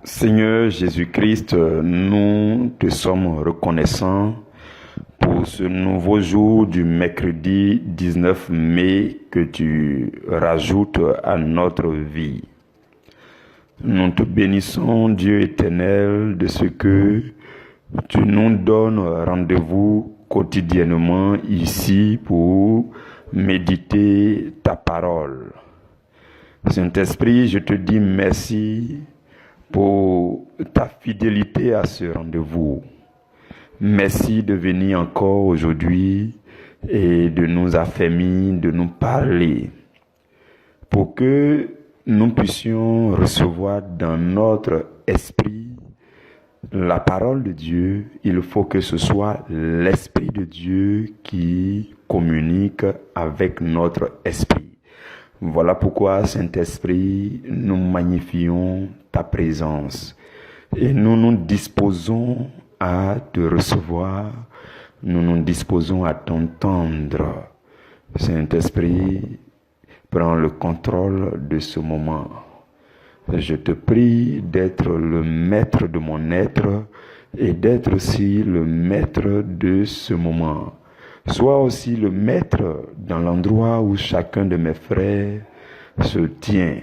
Seigneur Jésus-Christ, nous te sommes reconnaissants pour ce nouveau jour du mercredi 19 mai que tu rajoutes à notre vie. Nous te bénissons, Dieu éternel, de ce que tu nous donnes rendez-vous quotidiennement ici pour méditer ta parole. Saint-Esprit, je te dis merci pour ta fidélité à ce rendez-vous. Merci de venir encore aujourd'hui et de nous affermir, de nous parler, pour que nous puissions recevoir dans notre esprit la parole de Dieu. Il faut que ce soit l'Esprit de Dieu qui communique avec notre esprit. Voilà pourquoi, Saint-Esprit, nous magnifions ta présence et nous nous disposons à te recevoir, nous nous disposons à t'entendre. Saint-Esprit, prends le contrôle de ce moment. Je te prie d'être le maître de mon être et d'être aussi le maître de ce moment. Sois aussi le maître dans l'endroit où chacun de mes frères se tient.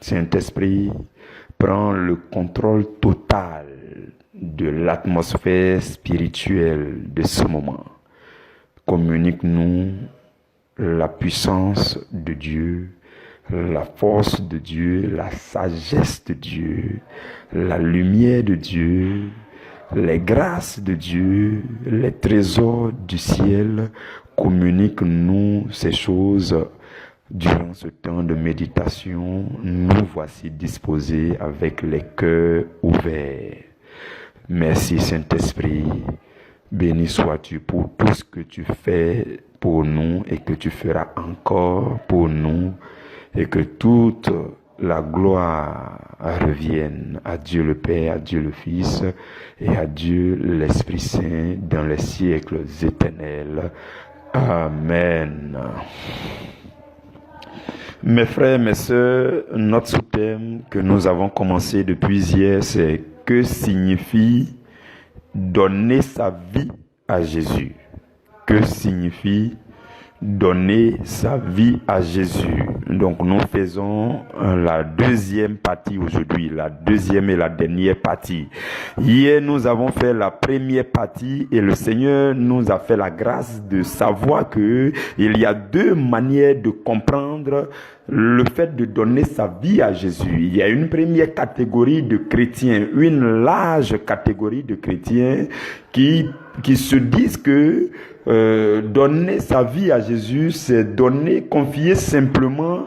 Saint-Esprit, prends le contrôle total de l'atmosphère spirituelle de ce moment. Communique-nous la puissance de Dieu, la force de Dieu, la sagesse de Dieu, la lumière de Dieu, les grâces de Dieu, les trésors du ciel. Communique-nous ces choses durant ce temps de méditation. Nous voici disposés avec les cœurs ouverts. Merci Saint-Esprit. Béni sois-tu pour tout ce que tu fais pour nous et que tu feras encore pour nous, et que toute la gloire revienne à Dieu le Père, à Dieu le Fils et à Dieu l'Esprit Saint dans les siècles éternels. Amen. Mes frères, mes sœurs, notre sous-thème que nous avons commencé depuis hier, c'est « Que signifie donner sa vie à Jésus ?» Que signifie donner sa vie à Jésus? Donc nous faisons la deuxième partie aujourd'hui, la deuxième et la dernière partie. Hier nous avons fait la première partie et le Seigneur nous a fait la grâce de savoir que il y a deux manières de comprendre le fait de donner sa vie à Jésus. Il y a une première catégorie de chrétiens, une large catégorie de chrétiens qui se disent que donner sa vie à Jésus, c'est confier simplement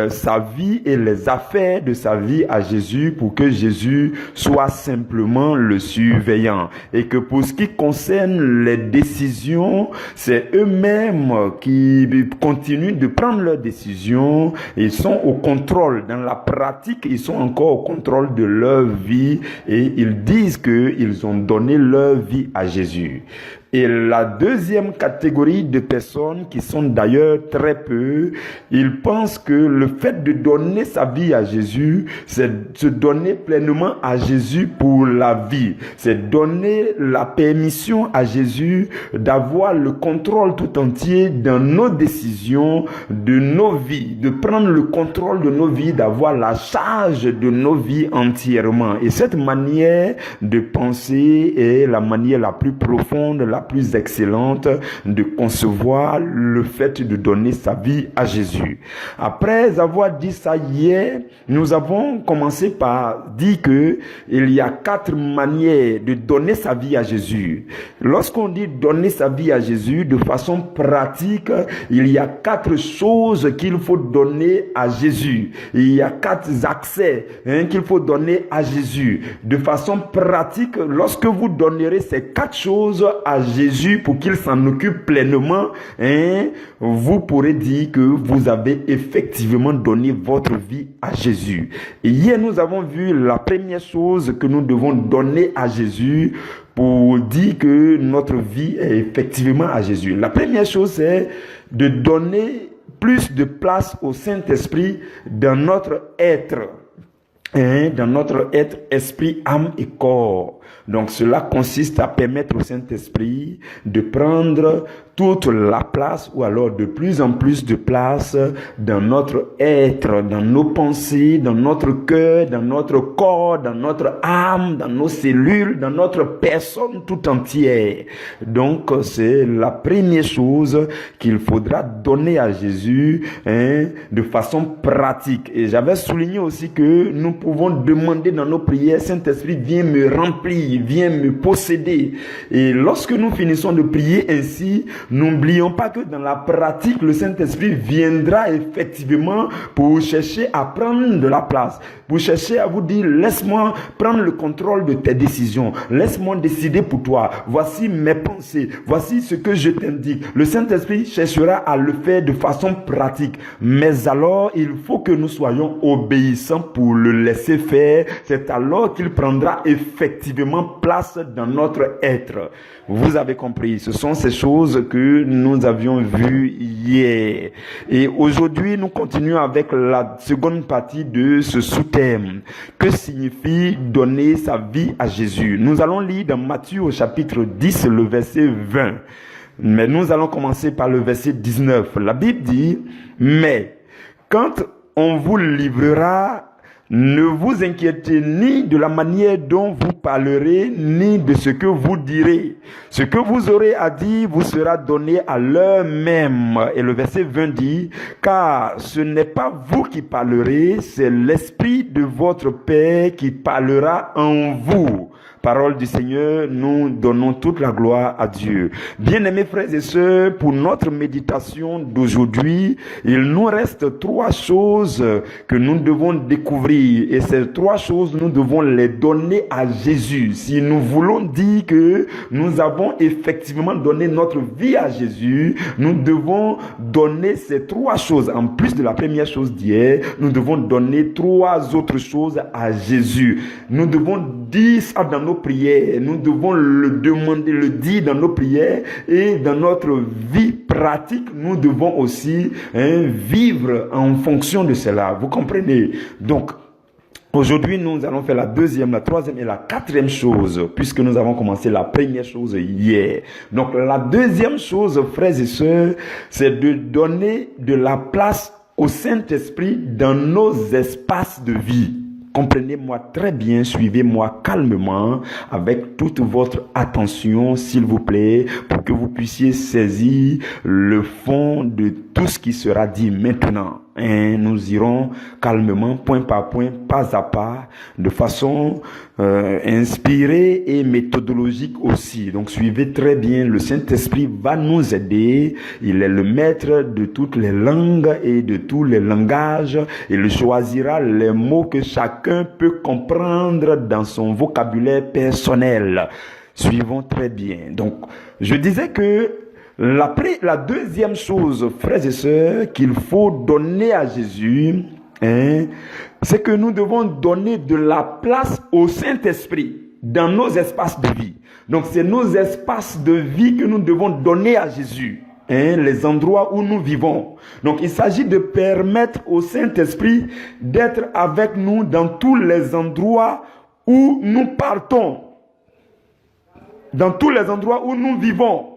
sa vie et les affaires de sa vie à Jésus pour que Jésus soit simplement le surveillant. Et que pour ce qui concerne les décisions, c'est eux-mêmes qui continuent de prendre leurs décisions. Ils sont au contrôle. Dans la pratique, ils sont encore au contrôle de leur vie et ils disent qu'ils ont donné leur vie à Jésus. Et la deuxième catégorie de personnes, qui sont d'ailleurs très peu, ils pensent que le fait de donner sa vie à Jésus, c'est se donner pleinement à Jésus pour la vie. C'est donner la permission à Jésus d'avoir le contrôle tout entier dans nos décisions, de nos vies, de prendre le contrôle de nos vies, d'avoir la charge de nos vies entièrement. Et cette manière de penser est la manière la plus profonde, la plus excellente de concevoir le fait de donner sa vie à Jésus. Après avoir dit ça hier, nous avons commencé par dire que il y a 4 manières de donner sa vie à Jésus. Lorsqu'on dit donner sa vie à Jésus de façon pratique, il y a 4 choses qu'il faut donner à Jésus. Il y a 4 accès qu'il faut donner à Jésus. De façon pratique, lorsque vous donnerez ces 4 choses à Jésus pour qu'il s'en occupe pleinement, vous pourrez dire que vous avez effectivement donné votre vie à Jésus. Et hier, nous avons vu la première chose que nous devons donner à Jésus pour dire que notre vie est effectivement à Jésus. La première chose, c'est de donner plus de place au Saint-Esprit dans notre être. dans notre être, esprit, âme et corps. Donc cela consiste à permettre au Saint-Esprit de prendre toute la place, ou alors de plus en plus de place dans notre être, dans nos pensées, dans notre cœur, dans notre corps, dans notre âme, dans nos cellules, dans notre personne tout entière. Donc c'est la première chose qu'il faudra donner à Jésus de façon pratique. Et j'avais souligné aussi que nous pouvons demander dans nos prières: Saint-Esprit, viens me remplir, viens me posséder. Et lorsque nous finissons de prier ainsi, n'oublions pas que dans la pratique, le Saint-Esprit viendra effectivement pour chercher à prendre de la place, pour chercher à vous dire: laisse-moi prendre le contrôle de tes décisions, laisse-moi décider pour toi, voici mes pensées, voici ce que je t'indique. Le Saint-Esprit cherchera à le faire de façon pratique, mais alors il faut que nous soyons obéissants pour le laisser faire. C'est alors qu'il prendra effectivement place dans notre être. Vous avez compris, ce sont ces choses que nous avions vues hier. Et aujourd'hui, nous continuons avec la seconde partie de ce sous-thème. Que signifie donner sa vie à Jésus? Nous allons lire dans Matthieu au chapitre 10, le verset 20. Mais nous allons commencer par le verset 19. La Bible dit: mais quand on vous livrera, ne vous inquiétez ni de la manière dont vous parlerez, ni de ce que vous direz. Ce que vous aurez à dire vous sera donné à l'heure même. Et le verset 20 dit: car ce n'est pas vous qui parlerez, c'est l'Esprit de votre Père qui parlera en vous. Parole du Seigneur, nous donnons toute la gloire à Dieu. Bien-aimés frères et sœurs, pour notre méditation d'aujourd'hui, il nous reste 3 choses que nous devons découvrir. Et ces 3 choses, nous devons les donner à Jésus. Si nous voulons dire que nous avons effectivement donné notre vie à Jésus, nous devons donner ces 3 choses. En plus de la première chose d'hier, nous devons donner 3 autres choses à Jésus. Nous devons dire ça dans nos prières, nous devons le demander, le dire dans nos prières, et dans notre vie pratique, nous devons aussi vivre en fonction de cela. Vous comprenez? Donc, aujourd'hui, nous allons faire la deuxième, la troisième et la quatrième chose, puisque nous avons commencé la première chose hier. Donc, la deuxième chose, frères et sœurs, c'est de donner de la place au Saint-Esprit dans nos espaces de vie. Comprenez-moi très bien, suivez-moi calmement, avec toute votre attention, s'il vous plaît, pour que vous puissiez saisir le fond de tout ce qui sera dit maintenant. Nous irons calmement, point par point, pas à pas, de façon inspirée et méthodologique aussi. Donc suivez très bien, le Saint-Esprit va nous aider. Il est le maître de toutes les langues et de tous les langages. Il choisira les mots que chacun peut comprendre dans son vocabulaire personnel. Suivons très bien. Donc, je disais que la deuxième chose, frères et sœurs, qu'il faut donner à Jésus, c'est que nous devons donner de la place au Saint-Esprit dans nos espaces de vie. Donc, c'est nos espaces de vie que nous devons donner à Jésus, les endroits où nous vivons. Donc, il s'agit de permettre au Saint-Esprit d'être avec nous dans tous les endroits où nous partons, dans tous les endroits où nous vivons,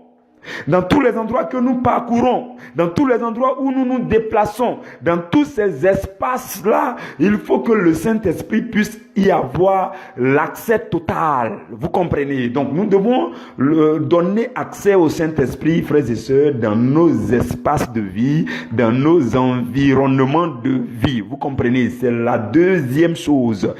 dans tous les endroits que nous parcourons, dans tous les endroits où nous nous déplaçons, dans tous ces espaces-là, il faut que le Saint-Esprit puisse y avoir l'accès total. Vous comprenez? Donc, nous devons donner accès au Saint-Esprit, frères et sœurs, dans nos espaces de vie, dans nos environnements de vie. Vous comprenez? C'est la deuxième chose.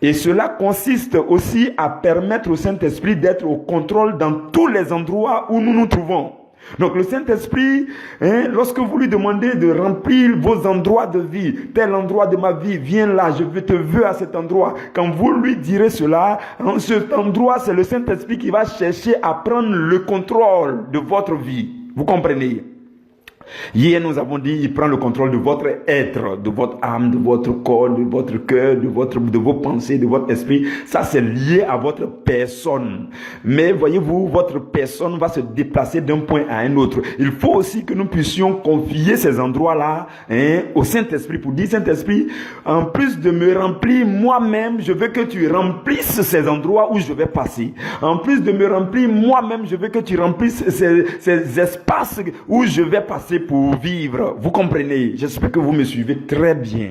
Et cela consiste aussi à permettre au Saint-Esprit d'être au contrôle dans tous les endroits où nous nous trouvons. Donc le Saint-Esprit, lorsque vous lui demandez de remplir vos endroits de vie, tel endroit de ma vie, viens là, je te veux à cet endroit. Quand vous lui direz cela, en cet endroit, c'est le Saint-Esprit qui va chercher à prendre le contrôle de votre vie. Vous comprenez? Hier, nous avons dit, il prend le contrôle de votre être, de votre âme, de votre corps, de votre cœur, de vos pensées, de votre esprit. Ça, c'est lié à votre personne. Mais voyez-vous, votre personne va se déplacer d'un point à un autre. Il faut aussi que nous puissions confier ces endroits-là au Saint-Esprit pour dire, Saint-Esprit, en plus de me remplir moi-même, je veux que tu remplisses ces endroits où je vais passer. En plus de me remplir moi-même, je veux que tu remplisses ces espaces où je vais passer pour vivre. Vous comprenez? J'espère que vous me suivez très bien.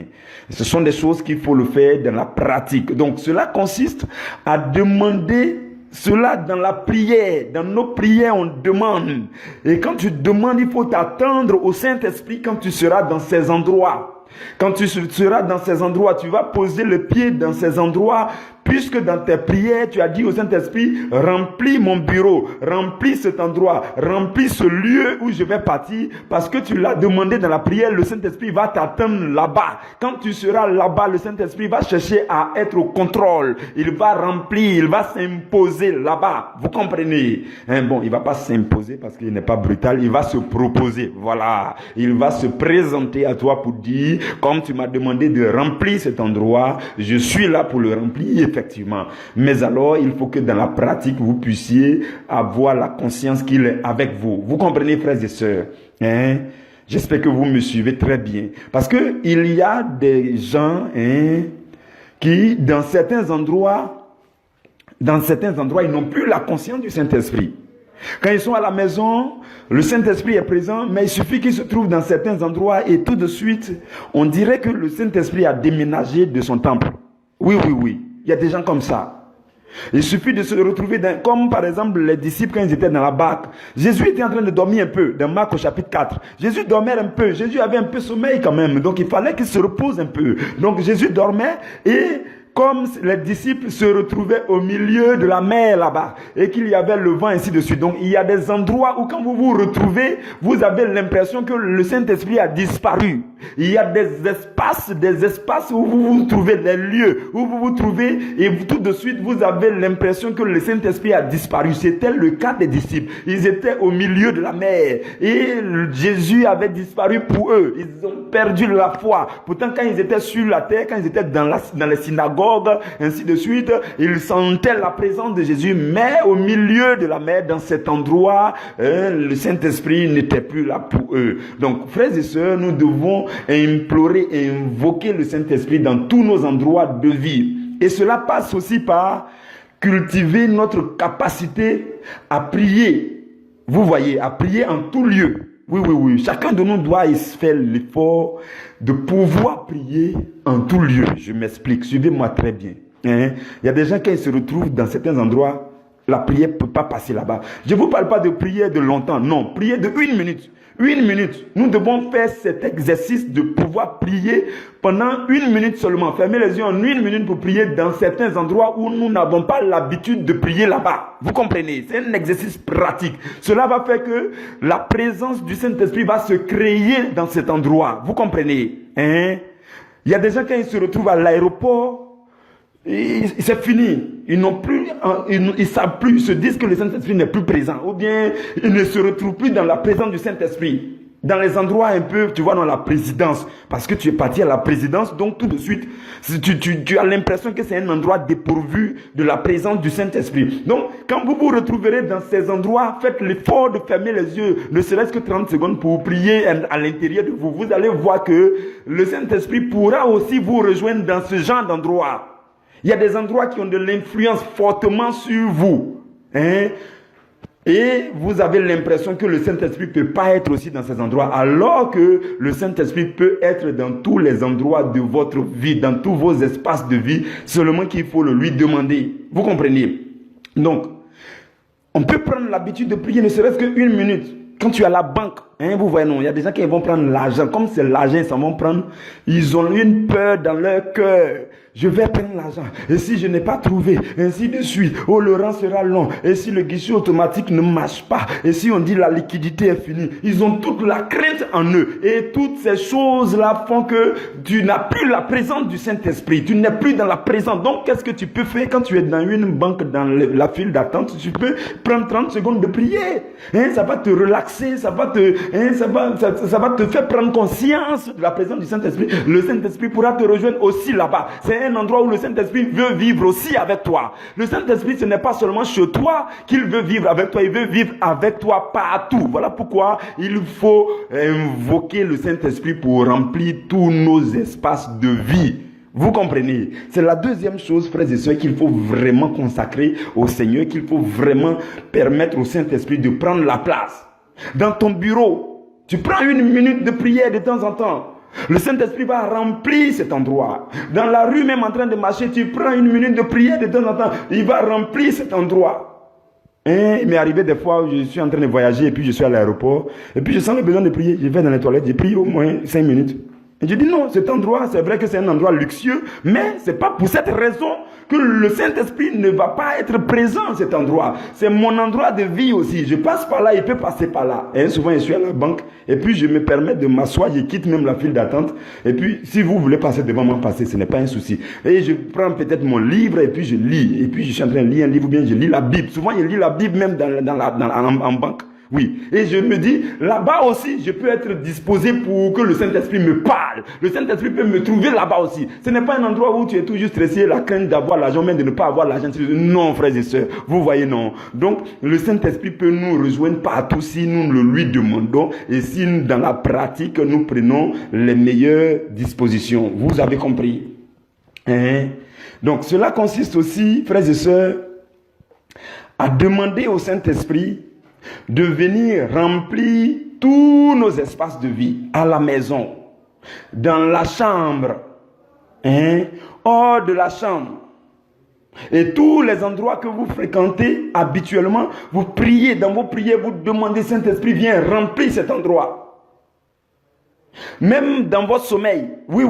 Ce sont des choses qu'il faut le faire dans la pratique. Donc cela consiste à demander cela dans la prière. Dans nos prières, on demande. Et quand tu demandes, il faut t'attendre au Saint-Esprit quand tu seras dans ces endroits. Quand tu seras dans ces endroits, tu vas poser le pied dans ces endroits, puisque dans tes prières, tu as dit au Saint-Esprit, remplis mon bureau, remplis cet endroit, remplis ce lieu où je vais partir, parce que tu l'as demandé dans la prière, le Saint-Esprit va t'attendre là-bas. Quand tu seras là-bas, le Saint-Esprit va chercher à être au contrôle. Il va remplir, il va s'imposer là-bas. Vous comprenez? Bon, il ne va pas s'imposer parce qu'il n'est pas brutal, il va se proposer. Voilà. Il va se présenter à toi pour dire, comme tu m'as demandé de remplir cet endroit, je suis là pour le remplir, effectivement. Mais alors, il faut que dans la pratique, vous puissiez avoir la conscience qu'il est avec vous. Vous comprenez, frères et sœurs? J'espère que vous me suivez très bien. Parce que il y a des gens qui, dans certains endroits, ils n'ont plus la conscience du Saint-Esprit. Quand ils sont à la maison, le Saint-Esprit est présent, mais il suffit qu'ils se trouvent dans certains endroits et tout de suite, on dirait que le Saint-Esprit a déménagé de son temple. Oui. Il y a des gens comme ça. Il suffit de se retrouver comme par exemple les disciples quand ils étaient dans la barque. Jésus était en train de dormir un peu, dans Marc au chapitre 4. Jésus dormait un peu, Jésus avait un peu sommeil quand même, donc il fallait qu'il se repose un peu. Donc Jésus dormait et comme les disciples se retrouvaient au milieu de la mer là-bas et qu'il y avait le vent ainsi de suite. Donc il y a des endroits où quand vous vous retrouvez, vous avez l'impression que le Saint-Esprit a disparu. Il y a des espaces où vous vous trouvez, des lieux où vous vous trouvez et tout de suite vous avez l'impression que le Saint-Esprit a disparu. C'était le cas des disciples. Ils étaient au milieu de la mer et Jésus avait disparu pour eux. Ils ont perdu la foi. Pourtant quand ils étaient sur la terre, quand ils étaient dans les synagogues, ainsi de suite, ils sentaient la présence de Jésus, mais au milieu de la mer, dans cet endroit, le Saint-Esprit n'était plus là pour eux. Donc, frères et sœurs, nous devons implorer et invoquer le Saint-Esprit dans tous nos endroits de vie. Et cela passe aussi par cultiver notre capacité à prier. Vous voyez, à prier en tout lieu. Oui. Chacun de nous doit faire l'effort de pouvoir prier en tout lieu. Je m'explique. Suivez-moi très bien. Il y a des gens qui se retrouvent dans certains endroits, la prière ne peut pas passer là-bas. Je ne vous parle pas de prière de longtemps. Non, prière de 1 minute. 1 minute. Nous devons faire cet exercice de pouvoir prier pendant 1 minute seulement. Fermez les yeux en 1 minute pour prier dans certains endroits où nous n'avons pas l'habitude de prier là-bas. Vous comprenez? C'est un exercice pratique. Cela va faire que la présence du Saint-Esprit va se créer dans cet endroit. Vous comprenez? Il y a des gens quand ils se retrouvent à l'aéroport, c'est fini. Ils n'ont plus, ils savent plus, ils se disent que le Saint-Esprit n'est plus présent. Ou bien, ils ne se retrouvent plus dans la présence du Saint-Esprit. Dans les endroits un peu, tu vois, dans la présidence. Parce que tu es parti à la présidence, donc tout de suite, tu as l'impression que c'est un endroit dépourvu de la présence du Saint-Esprit. Donc, quand vous vous retrouverez dans ces endroits, faites l'effort de fermer les yeux, ne serait-ce que 30 secondes pour prier à l'intérieur de vous. Vous allez voir que le Saint-Esprit pourra aussi vous rejoindre dans ce genre d'endroit. Il y a des endroits qui ont de l'influence fortement sur vous. Et vous avez l'impression que le Saint-Esprit ne peut pas être aussi dans ces endroits, alors que le Saint-Esprit peut être dans tous les endroits de votre vie, dans tous vos espaces de vie, seulement qu'il faut le lui demander. Vous comprenez? Donc, on peut prendre l'habitude de prier ne serait-ce qu'1 minute. Quand tu es à la banque, vous voyez, non, il y a des gens qui vont prendre l'argent. Comme c'est l'argent, ils s'en vont prendre. Ils ont une peur dans leur cœur je vais prendre l'argent. Et si je n'ai pas trouvé, ainsi de suite. Oh, le rang sera long. Et si le guichet automatique ne marche pas, et si on dit la liquidité est finie, ils ont toute la crainte en eux. Et toutes ces choses-là font que tu n'as plus la présence du Saint-Esprit. Tu n'es plus dans la présence. Donc, qu'est-ce que tu peux faire quand tu es dans une banque, dans la file d'attente? Tu peux prendre 30 secondes de prier. Ça va te relaxer, ça va te faire prendre conscience de la présence du Saint-Esprit. Le Saint-Esprit pourra te rejoindre aussi là-bas. C'est un endroit où le Saint-Esprit veut vivre aussi avec toi. Le Saint-Esprit, ce n'est pas seulement chez toi qu'il veut vivre avec toi, il veut vivre avec toi partout. Voilà pourquoi il faut invoquer le Saint-Esprit pour remplir tous nos espaces de vie. Vous comprenez? C'est la deuxième chose, frères et sœurs, qu'il faut vraiment consacrer au Seigneur, qu'il faut vraiment permettre au Saint-Esprit de prendre la place. Dans ton bureau, tu prends 1 minute de prière de temps en temps. Le Saint-Esprit va remplir cet endroit. Dans la rue, même en train de marcher, tu prends 1 minute de prière de temps en temps. Il va remplir cet endroit. Il m'est arrivé des fois où je suis en train de voyager et puis je suis à l'aéroport. Et puis je sens le besoin de prier. Je vais dans les toilettes, je prie au moins 5 minutes. Et je dis non, cet endroit, c'est vrai que c'est un endroit luxueux, mais ce n'est pas pour cette raison que le Saint-Esprit ne va pas être présent à cet endroit. C'est mon endroit de vie aussi. Je passe par là, il peut passer par là. Et souvent, je suis à la banque, et puis je me permets de m'asseoir, je quitte même la file d'attente. Et puis, si vous voulez passer devant moi, passer, ce n'est pas un souci. Et je prends peut-être mon livre, et puis je lis. Et puis, je suis en train de lire un livre, ou bien je lis la Bible. Souvent, je lis la Bible même en banque. Oui, et je me dis, là-bas aussi, je peux être disposé pour que le Saint-Esprit me parle. Le Saint-Esprit peut me trouver là-bas aussi. Ce n'est pas un endroit où tu es toujours stressé, la crainte d'avoir l'argent, même de ne pas avoir l'argent. Non, frères et sœurs, vous voyez, non. Donc, le Saint-Esprit peut nous rejoindre partout si nous le lui demandons et si dans la pratique, nous prenons les meilleures dispositions. Vous avez compris? Donc, cela consiste aussi, frères et sœurs, à demander au Saint-Esprit de venir remplir tous nos espaces de vie, à la maison, dans la chambre, hors de la chambre, et tous les endroits que vous fréquentez habituellement, vous priez, dans vos prières, vous demandez, Saint-Esprit, viens remplir cet endroit. Même dans votre sommeil, oui,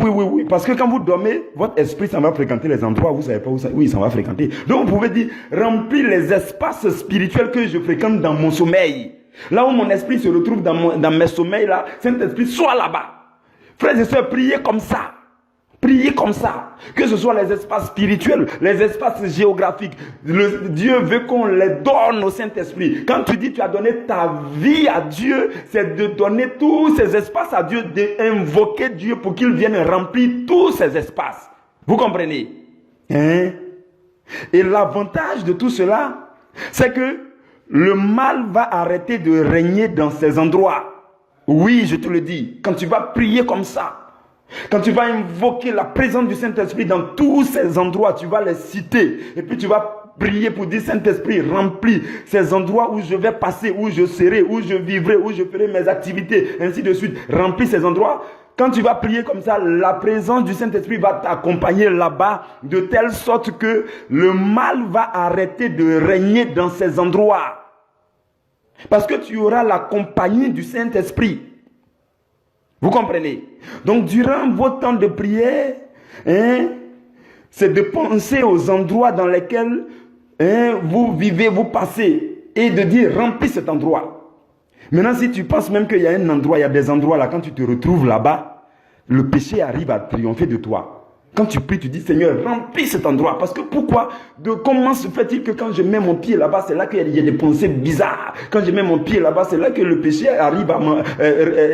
parce que quand vous dormez, votre esprit s'en va fréquenter les endroits où vous ne savez pas où il s'en va fréquenter. Donc vous pouvez dire, remplis les espaces spirituels que je fréquente dans mon sommeil. Là où mon esprit se retrouve dans mes sommeils, là, Saint-Esprit, sois là-bas. Frères et sœurs, priez comme ça. Priez comme ça, que ce soit les espaces spirituels, les espaces géographiques. Dieu veut qu'on les donne au Saint-Esprit. Quand tu dis tu as donné ta vie à Dieu, c'est de donner tous ces espaces à Dieu, d'invoquer Dieu pour qu'il vienne remplir tous ces espaces. Vous comprenez? Et l'avantage de tout cela, c'est que le mal va arrêter de régner dans ces endroits. Oui, je te le dis, quand tu vas prier comme ça, quand tu vas invoquer la présence du Saint-Esprit dans tous ces endroits, tu vas les citer. Et puis tu vas prier pour dire, Saint-Esprit, remplis ces endroits où je vais passer, où je serai, où je vivrai, où je ferai mes activités, ainsi de suite. Remplis ces endroits. Quand tu vas prier comme ça, la présence du Saint-Esprit va t'accompagner là-bas, de telle sorte que le mal va arrêter de régner dans ces endroits. Parce que tu auras la compagnie du Saint-Esprit. Vous comprenez? Donc, durant votre temps de prière, c'est de penser aux endroits dans lesquels vous vivez, vous passez, et de dire, remplis cet endroit. Maintenant, si tu penses même qu'il y a un endroit, il y a des endroits là, quand tu te retrouves là-bas, le péché arrive à triompher de toi. Quand tu pries, tu dis, Seigneur, remplis cet endroit. Parce que pourquoi? Comment se fait-il que quand je mets mon pied là-bas, c'est là qu'il y a des pensées bizarres. Quand je mets mon pied là-bas, c'est là que le péché arrive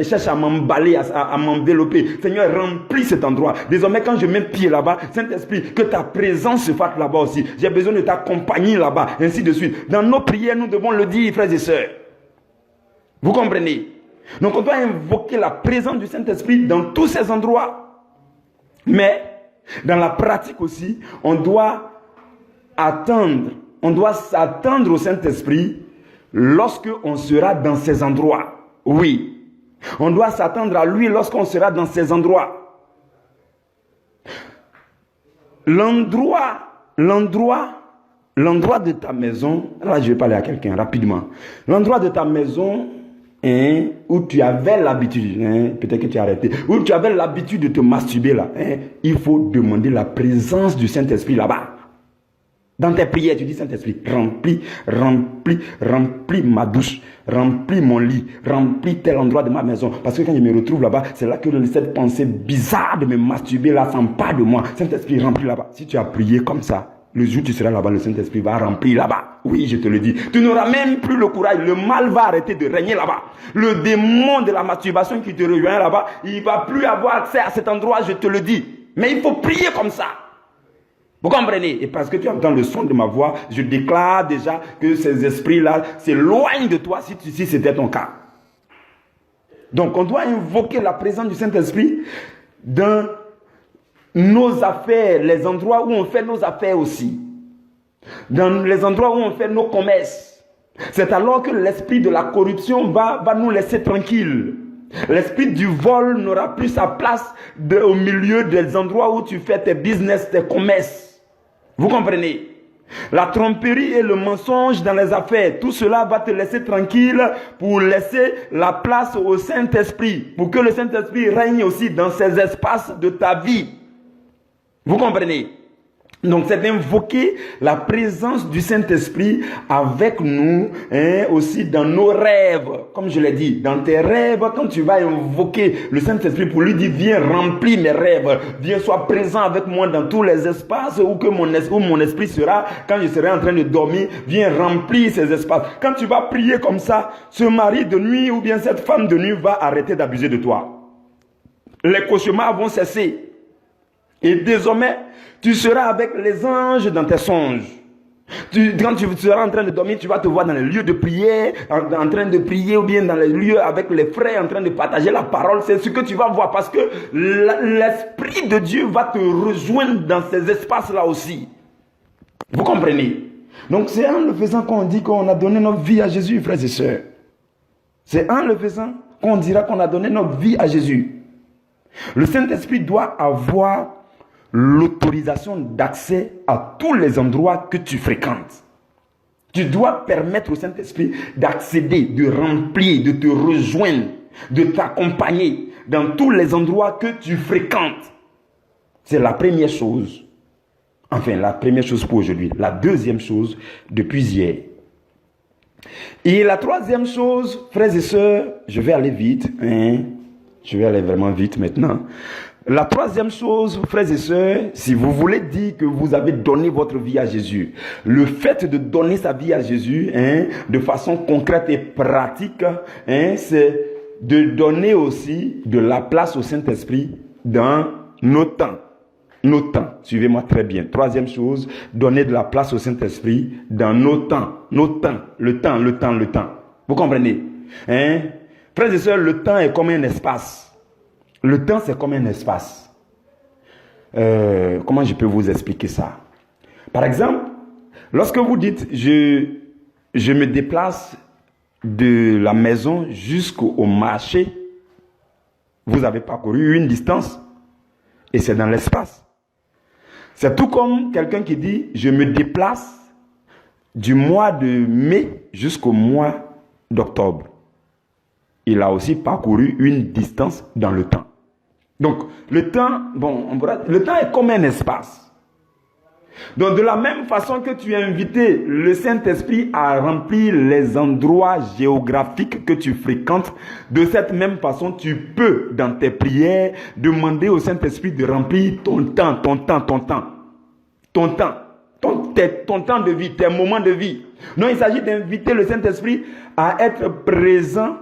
cherche à m'emballer, à m'envelopper. Seigneur, remplis cet endroit. Désormais, quand je mets pied là-bas, Saint-Esprit, que ta présence se fasse là-bas aussi. J'ai besoin de ta compagnie là-bas, ainsi de suite. Dans nos prières, nous devons le dire, frères et sœurs. Vous comprenez? Donc, on doit invoquer la présence du Saint-Esprit dans tous ces endroits. Mais, dans la pratique aussi, on doit s'attendre au Saint-Esprit lorsque on sera dans ces endroits. Oui, on doit s'attendre à lui lorsqu'on sera dans ces endroits. L'endroit de ta maison, là je vais parler à quelqu'un rapidement. L'endroit de ta maison où tu avais l'habitude, peut-être que tu as arrêté, où tu avais l'habitude de te masturber là, il faut demander la présence du Saint-Esprit là-bas. Dans tes prières, tu dis Saint-Esprit, remplis ma douche, remplis mon lit, remplis tel endroit de ma maison. Parce que quand je me retrouve là-bas, c'est là que cette pensée bizarre de me masturber là s'empare de moi. Saint-Esprit, remplis là-bas. Si tu as prié comme ça, le jour où tu seras là-bas, le Saint-Esprit va remplir là-bas. Oui, je te le dis. Tu n'auras même plus le courage. Le mal va arrêter de régner là-bas. Le démon de la masturbation qui te rejoint là-bas, il ne va plus avoir accès à cet endroit, je te le dis. Mais il faut prier comme ça. Vous comprenez? Et parce que tu entends le son de ma voix, je déclare déjà que ces esprits-là s'éloignent de toi si c'était ton cas. Donc, on doit invoquer la présence du Saint-Esprit dans nos affaires, les endroits où on fait nos affaires aussi. Dans les endroits où on fait nos commerces. C'est alors que l'esprit de la corruption va nous laisser tranquilles. L'esprit du vol n'aura plus sa place au milieu des endroits où tu fais tes business, tes commerces. Vous comprenez? La tromperie et le mensonge dans les affaires, tout cela va te laisser tranquille pour laisser la place au Saint-Esprit, pour que le Saint-Esprit règne aussi dans ces espaces de ta vie. Vous comprenez? Donc c'est d'invoquer la présence du Saint-Esprit avec nous, aussi dans nos rêves. Comme je l'ai dit, dans tes rêves, quand tu vas invoquer le Saint-Esprit pour lui dire, viens remplir mes rêves, viens sois présent avec moi dans tous les espaces où mon esprit sera, quand je serai en train de dormir, viens remplir ces espaces. Quand tu vas prier comme ça, ce mari de nuit ou bien cette femme de nuit va arrêter d'abuser de toi. Les cauchemars vont cesser. Et désormais, tu seras avec les anges dans tes songes. Quand tu seras en train de dormir, tu vas te voir dans les lieux de prière, en train de prier, ou bien dans les lieux avec les frères, en train de partager la parole. C'est ce que tu vas voir, parce que l'Esprit de Dieu va te rejoindre dans ces espaces-là aussi. Vous comprenez? Donc c'est en le faisant qu'on dit qu'on a donné notre vie à Jésus, frères et sœurs. C'est en le faisant qu'on dira qu'on a donné notre vie à Jésus. Le Saint-Esprit doit avoir l'autorisation d'accès à tous les endroits que tu fréquentes. Tu dois permettre au Saint-Esprit d'accéder, de remplir, de te rejoindre, de t'accompagner dans tous les endroits que tu fréquentes. C'est la première chose. Enfin, la première chose pour aujourd'hui. La deuxième chose depuis hier. Et la troisième chose, frères et sœurs, je vais aller vite. Je vais aller vraiment vite maintenant. La troisième chose, frères et sœurs, si vous voulez dire que vous avez donné votre vie à Jésus, le fait de donner sa vie à Jésus, de façon concrète et pratique, c'est de donner aussi de la place au Saint-Esprit dans nos temps. Nos temps, suivez-moi très bien. Troisième chose, donner de la place au Saint-Esprit dans nos temps. Nos temps, le temps. Vous comprenez? Frères et sœurs, le temps est comme un espace. Le temps, c'est comme un espace. Comment je peux vous expliquer ça? Par exemple, lorsque vous dites, je me déplace de la maison jusqu'au marché, vous avez parcouru une distance et c'est dans l'espace. C'est tout comme quelqu'un qui dit, je me déplace du mois de mai jusqu'au mois d'octobre. Il a aussi parcouru une distance dans le temps. Donc, le temps, le temps est comme un espace. Donc, de la même façon que tu as invité le Saint-Esprit à remplir les endroits géographiques que tu fréquentes, de cette même façon, tu peux, dans tes prières, demander au Saint-Esprit de remplir ton temps de vie, tes moments de vie. Non, il s'agit d'inviter le Saint-Esprit à être présent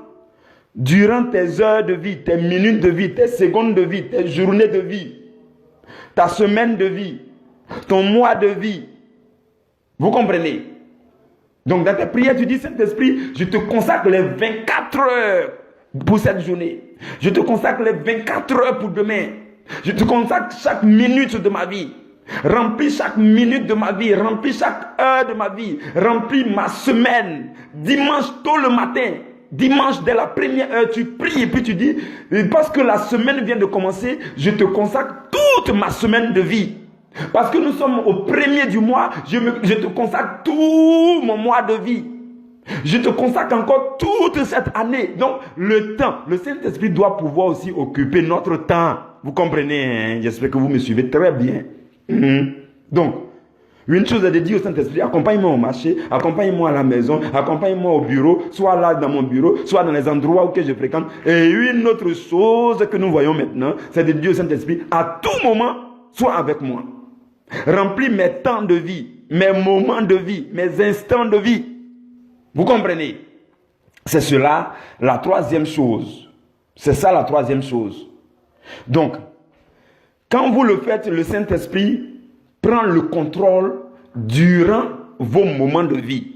durant tes heures de vie, tes minutes de vie, tes secondes de vie, tes journées de vie, ta semaine de vie, ton mois de vie. Vous comprenez? Donc dans tes prières, tu dis, Saint-Esprit, je te consacre les 24 heures pour cette journée. Je te consacre les 24 heures pour demain. Je te consacre chaque minute de ma vie. Remplis chaque minute de ma vie. Remplis chaque heure de ma vie. Remplis ma semaine. Dimanche tôt le matin. Dimanche, dès la première heure, tu pries et puis tu dis, parce que la semaine vient de commencer, je te consacre toute ma semaine de vie. Parce que nous sommes au premier du mois, je te consacre tout mon mois de vie. Je te consacre encore toute cette année. Donc, le temps, le Saint-Esprit doit pouvoir aussi occuper notre temps. Vous comprenez, hein? J'espère que vous me suivez très bien. Donc, une chose est de dire au Saint-Esprit, accompagne-moi au marché, accompagne-moi à la maison, accompagne-moi au bureau, soit là dans mon bureau, soit dans les endroits où je fréquente. Et une autre chose que nous voyons maintenant, c'est de dire au Saint-Esprit, à tout moment, sois avec moi. Remplis mes temps de vie, mes moments de vie, mes instants de vie. Vous comprenez? C'est cela la troisième chose. C'est ça la troisième chose. Donc, quand vous le faites, le Saint-Esprit prend le contrôle durant vos moments de vie.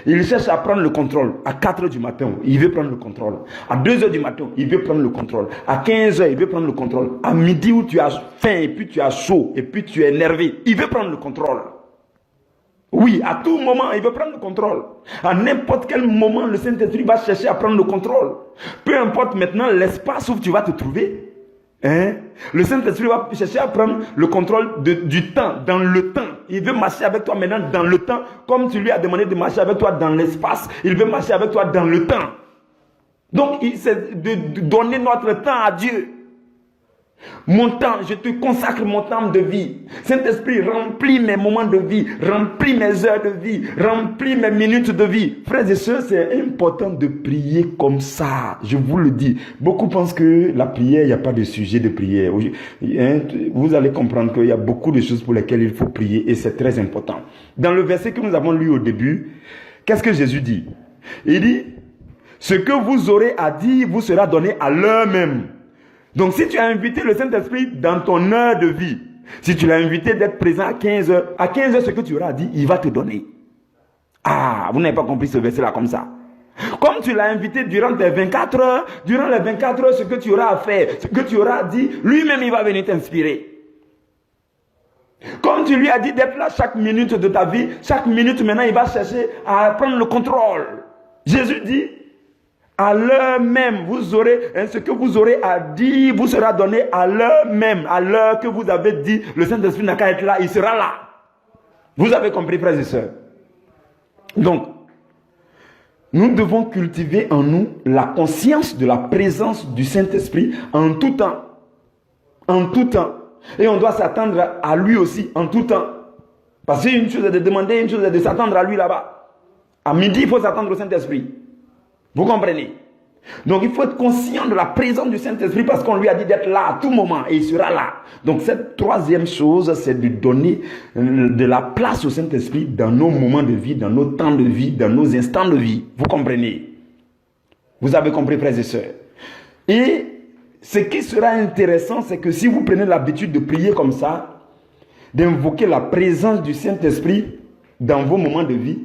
Il cherche à prendre le contrôle. À 4 h du matin, il veut prendre le contrôle. À 2 h du matin, il veut prendre le contrôle. À 15 h, il veut prendre le contrôle. À midi où tu as faim et puis tu as chaud et puis tu es énervé, il veut prendre le contrôle. Oui, à tout moment, il veut prendre le contrôle. À n'importe quel moment, le Saint-Esprit va chercher à prendre le contrôle. Peu importe maintenant l'espace où tu vas te trouver. Le Saint-Esprit va chercher à prendre le contrôle du temps, dans le temps. Il veut marcher avec toi maintenant dans le temps, comme tu lui as demandé de marcher avec toi dans l'espace. Il veut marcher avec toi dans le temps. Donc, c'est de donner notre temps à Dieu. Mon temps, je te consacre mon temps de vie. Saint-Esprit, remplis mes moments de vie, remplis mes heures de vie, remplis mes minutes de vie. Frères et sœurs, c'est important de prier comme ça. Je vous le dis. Beaucoup pensent que la prière, il n'y a pas de sujet de prière. Vous allez comprendre qu'il y a beaucoup de choses pour lesquelles il faut prier et c'est très important. Dans le verset que nous avons lu au début, qu'est-ce que Jésus dit? Il dit, ce que vous aurez à dire vous sera donné à l'heure même. Donc, si tu as invité le Saint-Esprit dans ton heure de vie, si tu l'as invité d'être présent à 15 h, ce que tu auras dit, il va te donner. Ah, vous n'avez pas compris ce verset-là comme ça. Comme tu l'as invité durant tes 24 heures, durant les 24 heures, ce que tu auras à faire, ce que tu auras dit, lui-même, il va venir t'inspirer. Comme tu lui as dit d'être là chaque minute de ta vie, chaque minute maintenant, il va chercher à prendre le contrôle. Jésus dit, à l'heure même, vous aurez, ce que vous aurez à dire vous sera donné à l'heure même, à l'heure que vous avez dit, le Saint-Esprit n'a qu'à être là, il sera là. Vous avez compris, frères et sœurs? Donc, nous devons cultiver en nous la conscience de la présence du Saint-Esprit en tout temps. En tout temps. Et on doit s'attendre à lui aussi en tout temps. Parce qu'une chose est de demander, une chose est de s'attendre à lui là-bas. À midi, il faut s'attendre au Saint-Esprit. Vous comprenez? Donc il faut être conscient de la présence du Saint-Esprit parce qu'on lui a dit d'être là à tout moment et il sera là. Donc cette troisième chose, c'est de donner de la place au Saint-Esprit dans nos moments de vie, dans nos temps de vie, dans nos instants de vie. Vous comprenez? Vous avez compris, frères et sœurs? Et ce qui sera intéressant, c'est que si vous prenez l'habitude de prier comme ça, d'invoquer la présence du Saint-Esprit dans vos moments de vie,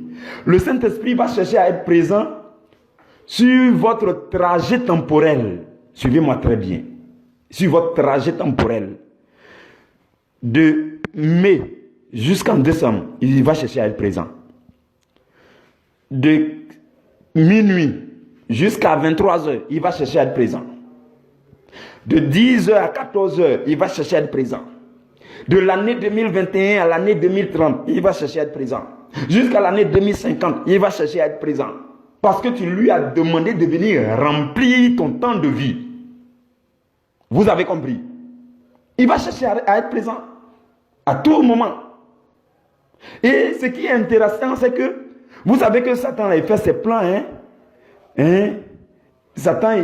le Saint-Esprit va chercher à être présent sur votre trajet temporel. Suivez-moi très bien. Sur votre trajet temporel. De mai jusqu'en décembre, il va chercher à être présent. De minuit jusqu'à 23 h, il va chercher à être présent. De 10 h à 14 h, il va chercher à être présent. De l'année 2021 à l'année 2030, il va chercher à être présent. Jusqu'à l'année 2050, il va chercher à être présent. Parce que tu lui as demandé de venir remplir ton temps de vie. Vous avez compris? Il va chercher à être présent à tout moment. Et ce qui est intéressant, c'est que vous savez que Satan a fait ses plans. Satan,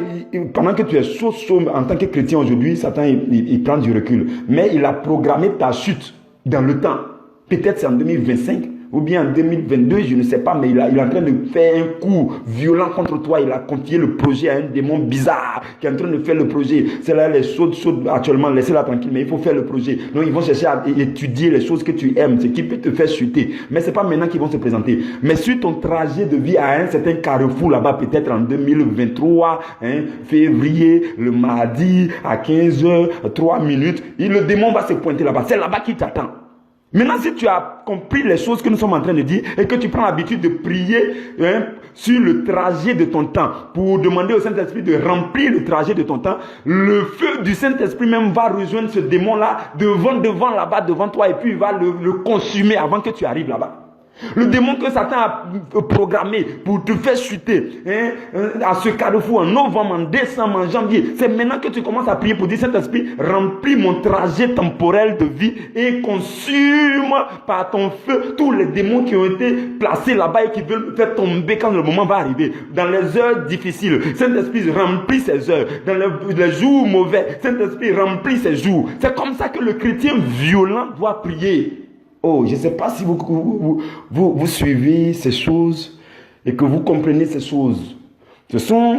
pendant que tu es chaud en tant que chrétien aujourd'hui, Satan il prend du recul. Mais il a programmé ta chute dans le temps. Peut-être c'est en 2025. Ou bien en 2022, je ne sais pas, mais il est en train de faire un coup violent contre toi. Il a confié le projet à un démon bizarre qui est en train de faire le projet. C'est là les choses actuellement, laissez-la tranquille, mais il faut faire le projet. Donc ils vont chercher à étudier les choses que tu aimes, ce qui peut te faire chuter. Mais ce n'est pas maintenant qu'ils vont se présenter. Mais sur ton trajet de vie à un certain carrefour là-bas, peut-être en 2023, février, le mardi, à 15 h, 3 minutes, le démon va se pointer là-bas. C'est là-bas qu'il t'attend. Maintenant, si tu as compris les choses que nous sommes en train de dire et que tu prends l'habitude de prier sur le trajet de ton temps pour demander au Saint-Esprit de remplir le trajet de ton temps, le feu du Saint-Esprit même va rejoindre ce démon-là devant là-bas, devant toi, et puis il va le consumer avant que tu arrives là-bas. Le démon que Satan a programmé pour te faire chuter à ce carrefour en novembre, en décembre, en janvier, c'est maintenant que tu commences à prier pour dire Saint-Esprit, remplis mon trajet temporel de vie et consume par ton feu tous les démons qui ont été placés là-bas et qui veulent me faire tomber quand le moment va arriver. Dans les heures difficiles, Saint-Esprit remplit ces heures. Dans les jours mauvais, Saint-Esprit remplit ces jours. C'est comme ça que le chrétien violent doit prier. Oh, je ne sais pas si vous suivez ces choses et que vous comprenez ces choses. Ce sont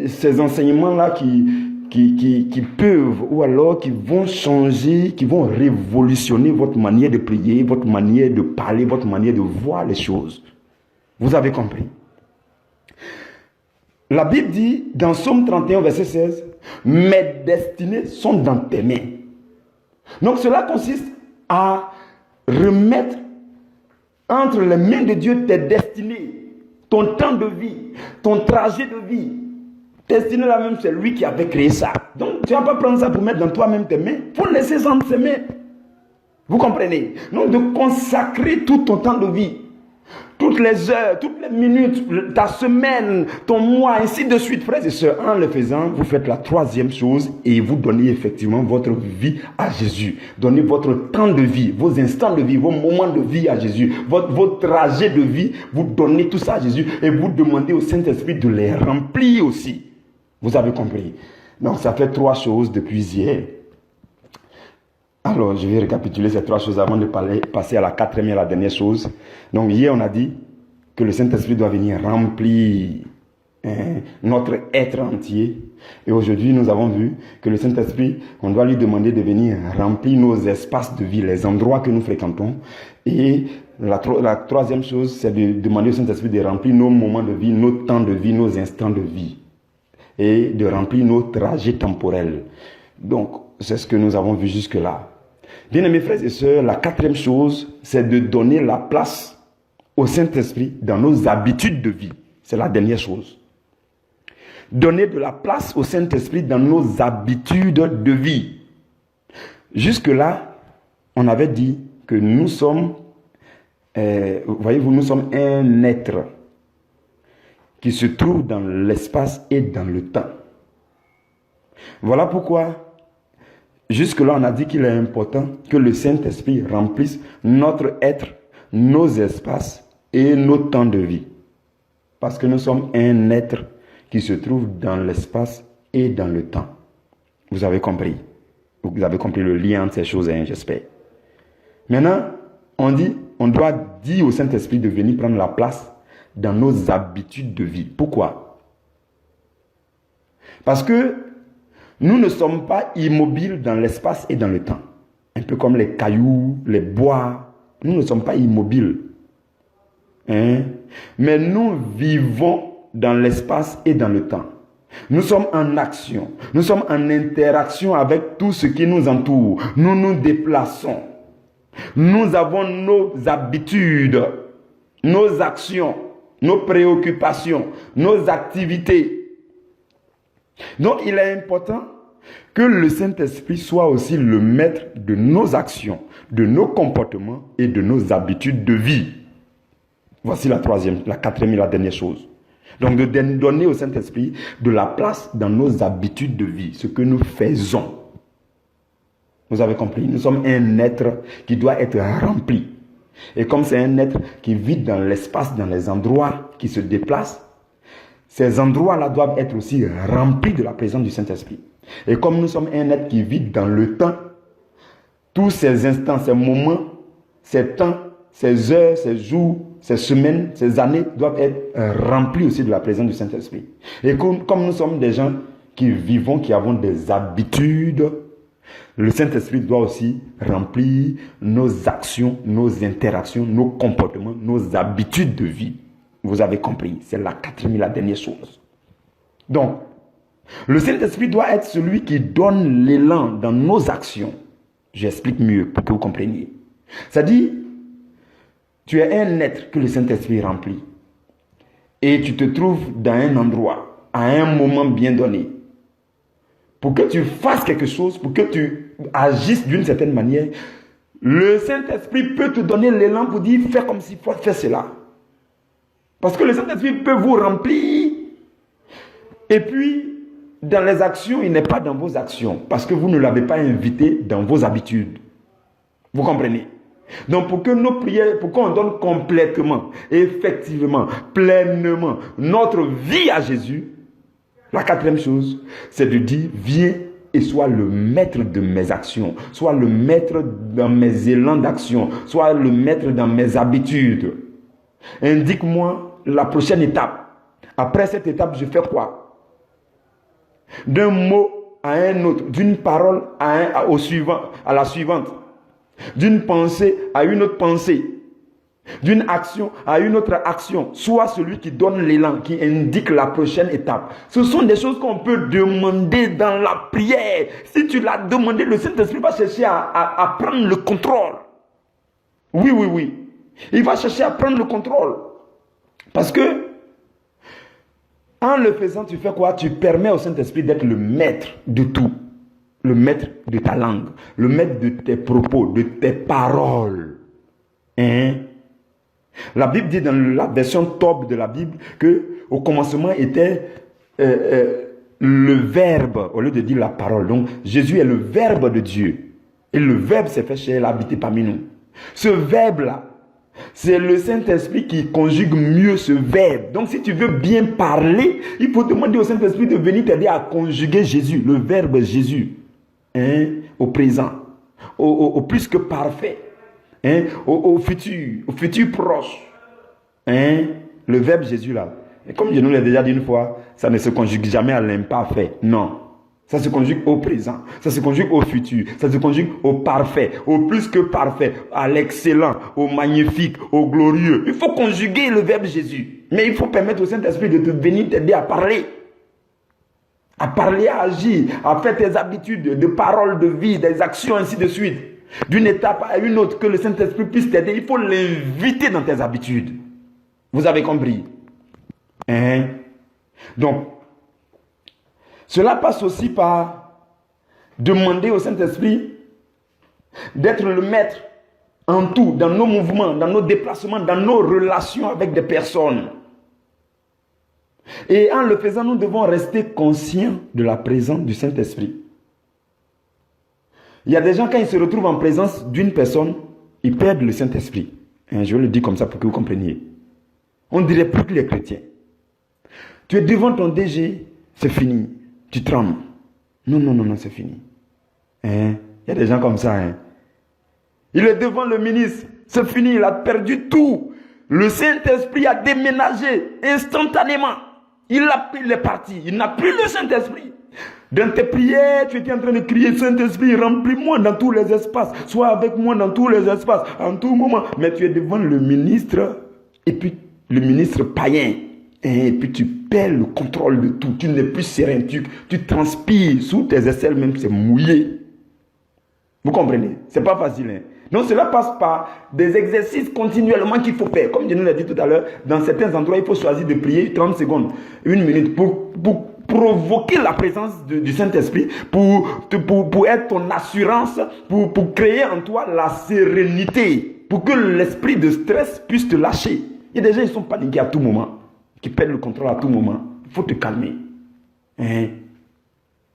ces enseignements-là qui peuvent ou alors qui vont changer, qui vont révolutionner votre manière de prier, votre manière de parler, votre manière de voir les choses. Vous avez compris? La Bible dit dans Psaume 31, verset 16, « Mes destinées sont dans tes mains. » Donc cela consiste à remettre entre les mains de Dieu tes destinées, ton temps de vie, ton trajet de vie. Destiné là même, c'est lui qui avait créé ça. Donc tu ne vas pas prendre ça pour mettre dans toi-même tes mains. Il faut laisser ça entre ses mains. Vous comprenez? Donc de consacrer tout ton temps de vie, toutes les heures, toutes les minutes, ta semaine, ton mois, ainsi de suite, frères et sœurs. En le faisant, vous faites la troisième chose et vous donnez effectivement votre vie à Jésus. Donnez votre temps de vie, vos instants de vie, vos moments de vie à Jésus, votre trajet de vie, vous donnez tout ça à Jésus et vous demandez au Saint-Esprit de les remplir aussi. Vous avez compris? Donc ça fait trois choses depuis hier. Alors, je vais récapituler ces trois choses avant de passer à la quatrième et à la dernière chose. Donc, hier, on a dit que le Saint-Esprit doit venir remplir notre être entier. Et aujourd'hui, nous avons vu que le Saint-Esprit, on doit lui demander de venir remplir nos espaces de vie, les endroits que nous fréquentons. Et la troisième chose, c'est de demander au Saint-Esprit de remplir nos moments de vie, nos temps de vie, nos instants de vie. Et de remplir nos trajets temporels. Donc, c'est ce que nous avons vu jusque-là. Bien-aimés frères et sœurs, la quatrième chose, c'est de donner la place au Saint-Esprit dans nos habitudes de vie. C'est la dernière chose. Donner de la place au Saint-Esprit dans nos habitudes de vie. Jusque-là, on avait dit que nous sommes, voyez-vous, nous sommes un être qui se trouve dans l'espace et dans le temps. Voilà pourquoi jusque-là, on a dit qu'il est important que le Saint-Esprit remplisse notre être, nos espaces et nos temps de vie. Parce que nous sommes un être qui se trouve dans l'espace et dans le temps. Vous avez compris? Vous avez compris le lien entre ces choses, hein, j'espère. Maintenant, on doit dire au Saint-Esprit de venir prendre la place dans nos habitudes de vie. Pourquoi? Parce que nous ne sommes pas immobiles dans l'espace et dans le temps. Un peu comme les cailloux, les bois. Nous ne sommes pas immobiles. Mais nous vivons dans l'espace et dans le temps. Nous sommes en action. Nous sommes en interaction avec tout ce qui nous entoure. Nous nous déplaçons. Nous avons nos habitudes, nos actions, nos préoccupations, nos activités. Donc, il est important que le Saint-Esprit soit aussi le maître de nos actions, de nos comportements et de nos habitudes de vie. Voici la quatrième et la dernière chose. Donc, de donner au Saint-Esprit de la place dans nos habitudes de vie, ce que nous faisons. Vous avez compris? Nous sommes un être qui doit être rempli. Et comme c'est un être qui vit dans l'espace, dans les endroits qui se déplacent, ces endroits-là doivent être aussi remplis de la présence du Saint-Esprit. Et comme nous sommes un être qui vit dans le temps, tous ces instants, ces moments, ces temps, ces heures, ces jours, ces semaines, ces années doivent être remplis aussi de la présence du Saint-Esprit. Et comme nous sommes des gens qui vivons, qui avons des habitudes, le Saint-Esprit doit aussi remplir nos actions, nos interactions, nos comportements, nos habitudes de vie. Vous avez compris, c'est la quatrième et la dernière chose. Donc, le Saint-Esprit doit être celui qui donne l'élan dans nos actions. J'explique mieux pour que vous compreniez. C'est-à-dire, tu es un être que le Saint-Esprit remplit. Et tu te trouves dans un endroit, à un moment bien donné. Pour que tu fasses quelque chose, pour que tu agisses d'une certaine manière, Le Saint-Esprit peut te donner l'élan pour dire fais comme s'il faut faire cela. Parce que le Saint-Esprit peut vous remplir. Et puis, dans les actions, il n'est pas dans vos actions. Parce que vous ne l'avez pas invité dans vos habitudes. Vous comprenez? Donc, pour que nos prières, pour qu'on donne complètement, effectivement, pleinement notre vie à Jésus, la quatrième chose, c'est de dire, viens et sois le maître de mes actions, sois le maître dans mes élans d'action, sois le maître dans mes habitudes. Indique-moi la prochaine étape. Après cette étape, je fais quoi? D'un mot à un autre, d'une parole à la suivante, d'une pensée à une autre pensée, d'une action à une autre action. Sois celui qui donne l'élan, qui indique la prochaine étape. Ce sont des choses qu'on peut demander dans la prière. Si tu l'as demandé, le Saint-Esprit va chercher à prendre le contrôle. Oui, oui, oui. Il va chercher à prendre le contrôle. Parce que, en le faisant, tu fais quoi? Tu permets au Saint-Esprit d'être le maître de tout. Le maître de ta langue. Le maître de tes propos, de tes paroles. Hein? La Bible dit dans la version top de la Bible que au commencement était le verbe au lieu de dire la parole. Donc Jésus est le verbe de Dieu. Et le verbe s'est fait chair, habité parmi nous. Ce verbe-là, c'est le Saint-Esprit qui conjugue mieux ce verbe. Donc si tu veux bien parler, il faut demander au Saint-Esprit de venir t'aider à conjuguer Jésus, le verbe Jésus, hein, au présent, au plus que parfait. Hein, au futur proche. Hein, le verbe Jésus là. Et comme je nous l'ai déjà dit une fois, ça ne se conjugue jamais à l'imparfait. Non. Ça se conjugue au présent. Ça se conjugue au futur. Ça se conjugue au parfait. Au plus que parfait. À l'excellent. Au magnifique. Au glorieux. Il faut conjuguer le verbe Jésus. Mais il faut permettre au Saint-Esprit de te venir t'aider à parler. À parler, à agir. À faire tes habitudes de paroles, de vie, des actions, ainsi de suite. D'une étape à une autre, que le Saint-Esprit puisse t'aider, il faut l'inviter dans tes habitudes. Vous avez compris? Hein? Donc, cela passe aussi par demander au Saint-Esprit d'être le maître en tout, dans nos mouvements, dans nos déplacements, dans nos relations avec des personnes. Et en le faisant, nous devons rester conscients de la présence du Saint-Esprit. Il y a des gens, quand ils se retrouvent en présence d'une personne, ils perdent le Saint-Esprit. Je le dis comme ça pour que vous compreniez. On ne dirait plus que les chrétiens. Tu es devant ton DG, c'est fini. Tu trembles. Non, non, non, non, c'est fini. Il y a des gens comme ça. Il est devant le ministre, c'est fini, il a perdu tout. Le Saint-Esprit a déménagé instantanément. Il est parti, il n'a plus le Saint-Esprit. Dans tes prières, tu étais en train de crier, Saint-Esprit, remplis-moi dans tous les espaces. Sois avec moi dans tous les espaces, en tout moment. Mais tu es devant le ministre, et puis le ministre païen. Et puis tu perds le contrôle de tout. Tu n'es plus serein, tu transpires sous tes aisselles, même c'est mouillé. Vous comprenez? C'est pas facile. Hein? Donc cela passe par des exercices continuellement qu'il faut faire. Comme je nous l'ai dit tout à l'heure, dans certains endroits, il faut choisir de prier 30 secondes, 1 minute pour provoquer la présence du Saint-Esprit, pour être ton assurance, pour créer en toi la sérénité, pour que l'esprit de stress puisse te lâcher. Il y a des gens qui sont paniqués à tout moment, qui perdent le contrôle à tout moment. Il faut te calmer. Hein?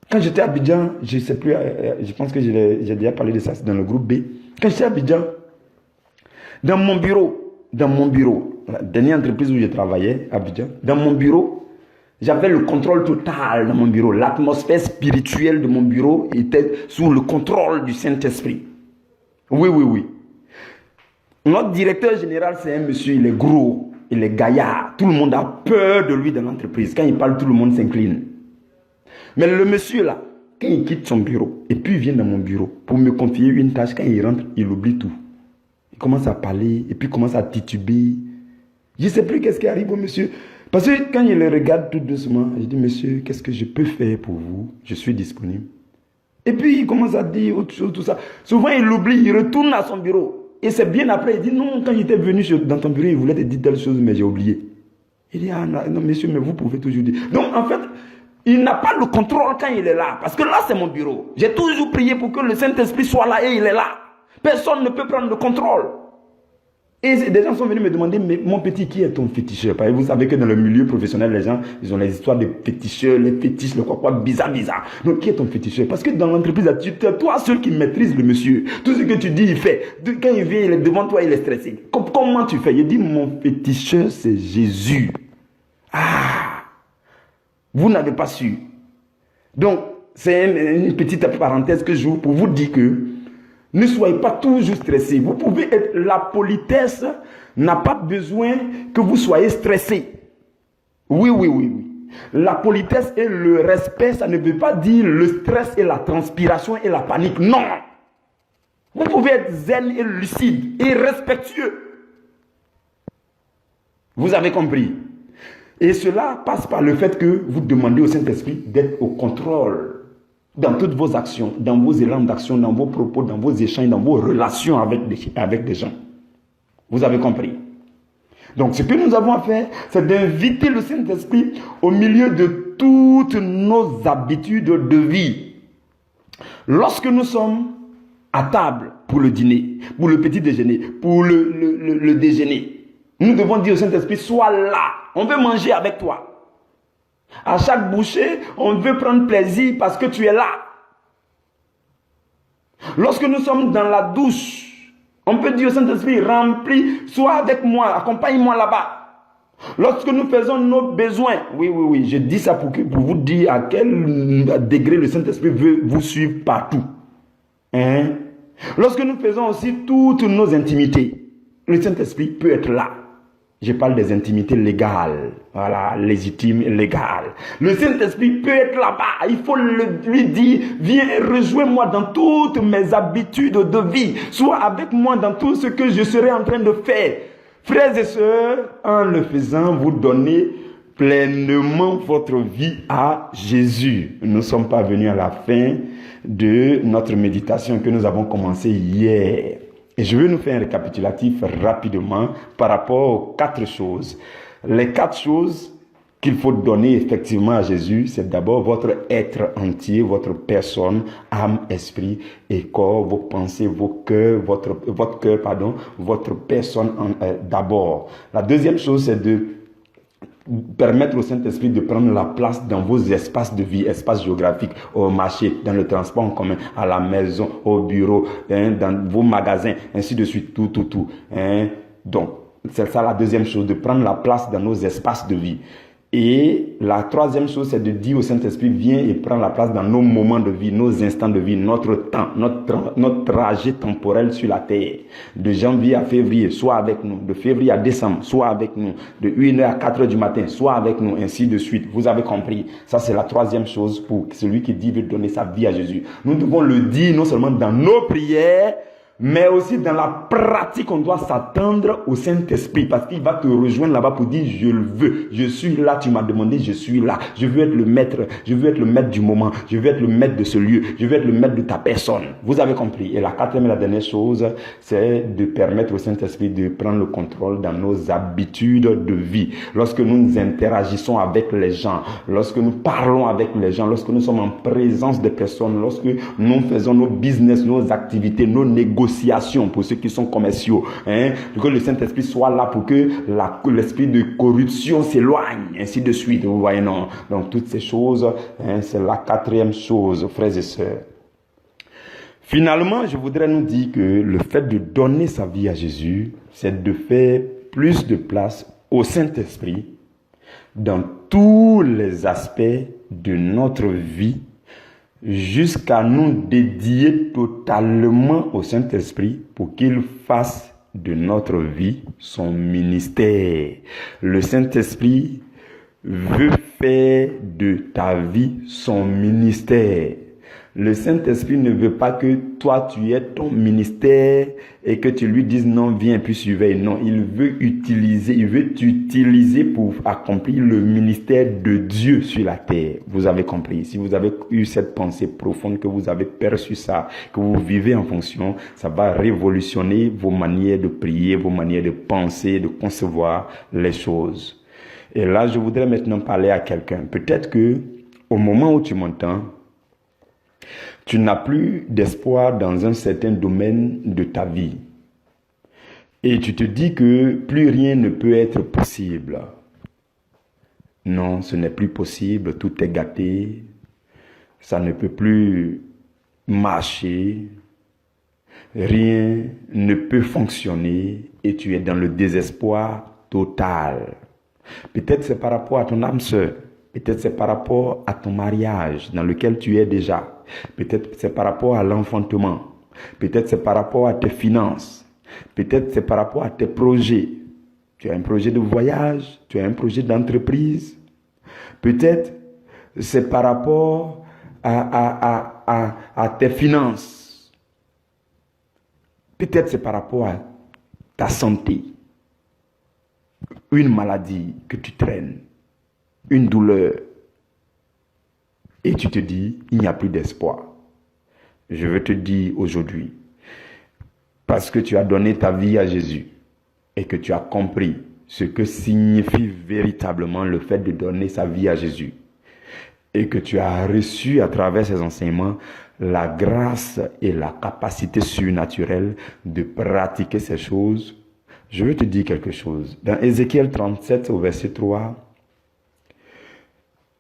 Quand j'étais à Abidjan, je ne sais plus, je pense que j'ai déjà parlé de ça, c'est dans le groupe B. Quand j'étais à Abidjan, dans mon bureau, la dernière entreprise où je travaillais, à Abidjan, dans mon bureau, j'avais le contrôle total dans mon bureau. L'atmosphère spirituelle de mon bureau était sous le contrôle du Saint-Esprit. Oui, oui, oui. Notre directeur général, c'est un monsieur, il est gros, il est gaillard. Tout le monde a peur de lui dans l'entreprise. Quand il parle, tout le monde s'incline. Mais le monsieur là, quand il quitte son bureau, et puis il vient dans mon bureau pour me confier une tâche, quand il rentre, il oublie tout. Il commence à parler, et puis il commence à tituber. Je ne sais plus qu'est-ce qui arrive au monsieur. Parce que quand il le regarde tout doucement, je dis, monsieur, qu'est-ce que je peux faire pour vous? Je suis disponible. Et puis il commence à dire autre chose, tout ça. Souvent il l'oublie, il retourne à son bureau. Et c'est bien après, il dit, non, quand il était venu dans ton bureau, il voulait te dire telle chose, mais j'ai oublié. Il dit, ah non, monsieur, mais vous pouvez toujours dire. Donc en fait, il n'a pas le contrôle quand il est là. Parce que là, c'est mon bureau. J'ai toujours prié pour que le Saint-Esprit soit là et il est là. Personne ne peut prendre le contrôle. Et des gens sont venus me demander, mais mon petit, qui est ton féticheur? Parce que vous savez que dans le milieu professionnel, les gens, ils ont les histoires de féticheurs, les fétiches, le quoi, bizarre. Donc, qui est ton féticheur? Parce que dans l'entreprise, toi seul qui maîtrise le monsieur. Tout ce que tu dis, il fait. Quand il vient, il est devant toi, il est stressé. Comment tu fais? Il dit, mon féticheur, c'est Jésus. Ah! Vous n'avez pas su. Donc, c'est une petite parenthèse que j'ouvre pour vous dire que ne soyez pas toujours stressés. Vous pouvez être... La politesse n'a pas besoin que vous soyez stressé. Oui. La politesse et le respect, ça ne veut pas dire le stress et la transpiration et la panique. Non. Vous pouvez être zen et lucide et respectueux. Vous avez compris? Et cela passe par le fait que vous demandez au Saint-Esprit d'être au contrôle dans toutes vos actions, dans vos élans d'action, dans vos propos, dans vos échanges, dans vos relations avec des gens. Vous avez compris? Donc, ce que nous avons à faire, c'est d'inviter le Saint-Esprit au milieu de toutes nos habitudes de vie. Lorsque nous sommes à table pour le dîner, pour le petit déjeuner, pour le déjeuner, nous devons dire au Saint-Esprit, sois là, on veut manger avec toi. À chaque bouchée, on veut prendre plaisir parce que tu es là. Lorsque nous sommes dans la douche, on peut dire au Saint-Esprit, remplis, sois avec moi, accompagne-moi là-bas. Lorsque nous faisons nos besoins, oui, je dis ça pour vous dire à quel degré le Saint-Esprit veut vous suivre partout. Lorsque nous faisons aussi toutes nos intimités, le Saint-Esprit peut être là. Je parle des intimités légales, voilà, légitimes et légales. Le Saint-Esprit peut être là-bas. Il faut lui dire, viens et rejoins-moi dans toutes mes habitudes de vie. Sois avec moi dans tout ce que je serai en train de faire. Frères et sœurs, en le faisant, vous donnez pleinement votre vie à Jésus. Nous ne sommes pas venus à la fin de notre méditation que nous avons commencé hier. Et je vais nous faire un récapitulatif rapidement par rapport aux 4 choses. Les 4 choses qu'il faut donner effectivement à Jésus, c'est d'abord votre être entier, votre personne, âme, esprit et corps, vos pensées, vos cœurs, votre personne d'abord. La deuxième chose, c'est de permettre au Saint-Esprit de prendre la place dans vos espaces de vie, espaces géographiques, au marché, dans le transport en commun, à la maison, au bureau, dans vos magasins, ainsi de suite, tout. Donc, c'est ça la deuxième chose, de prendre la place dans nos espaces de vie. Et la troisième chose, c'est de dire au Saint-Esprit, viens et prends la place dans nos moments de vie, nos instants de vie, notre temps, notre trajet temporel sur la terre. De janvier à février, soit avec nous. De février à décembre, soit avec nous. De 1h à 4h du matin, soit avec nous, ainsi de suite. Vous avez compris. Ça, c'est la troisième chose pour celui qui dit veut donner sa vie à Jésus. Nous devons le dire non seulement dans nos prières, mais aussi dans la pratique, on doit s'attendre au Saint-Esprit parce qu'il va te rejoindre là-bas pour dire je le veux, je suis là, tu m'as demandé, je suis là, je veux être le maître, je veux être le maître du moment, je veux être le maître de ce lieu, je veux être le maître de ta personne. Vous avez compris. Et la quatrième et la dernière chose, c'est de permettre au Saint-Esprit de prendre le contrôle dans nos habitudes de vie. Lorsque nous interagissons avec les gens, lorsque nous parlons avec les gens, lorsque nous sommes en présence des personnes, lorsque nous faisons nos business, nos activités, nos négociations, pour ceux qui sont commerciaux, que le Saint-Esprit soit là pour que l'esprit de corruption s'éloigne, ainsi de suite, vous voyez, non? Donc toutes ces choses, c'est la quatrième chose, frères et sœurs. Finalement, je voudrais nous dire que le fait de donner sa vie à Jésus, c'est de faire plus de place au Saint-Esprit dans tous les aspects de notre vie, jusqu'à nous dédier totalement au Saint-Esprit pour qu'il fasse de notre vie son ministère. Le Saint-Esprit veut faire de ta vie son ministère. Le Saint-Esprit ne veut pas que toi tu aies ton ministère et que tu lui dises non, viens puis surveille. Non, il veut t'utiliser pour accomplir le ministère de Dieu sur la terre. Vous avez compris. Si vous avez eu cette pensée profonde, que vous avez perçu ça, que vous vivez en fonction, ça va révolutionner vos manières de prier, vos manières de penser, de concevoir les choses. Et là, je voudrais maintenant parler à quelqu'un. Peut-être que au moment où tu m'entends, Tu n'as plus d'espoir dans un certain domaine de ta vie. Et tu te dis que plus rien ne peut être possible. Non, ce n'est plus possible, tout est gâté. Ça ne peut plus marcher. Rien ne peut fonctionner et tu es dans le désespoir total. Peut-être c'est par rapport à ton âme sœur. Peut-être c'est par rapport à ton mariage dans lequel tu es déjà. Peut-être c'est par rapport à l'enfantement. Peut-être c'est par rapport à tes finances. Peut-être c'est par rapport à tes projets. Tu as un projet de voyage, tu as un projet d'entreprise. Peut-être c'est par rapport à tes finances. Peut-être c'est par rapport à ta santé. Une maladie que tu traînes, une douleur. Et tu te dis, il n'y a plus d'espoir. Je veux te dire aujourd'hui, parce que tu as donné ta vie à Jésus et que tu as compris ce que signifie véritablement le fait de donner sa vie à Jésus et que tu as reçu à travers ses enseignements la grâce et la capacité surnaturelle de pratiquer ces choses, je veux te dire quelque chose. Dans Ézéchiel 37 au verset 3,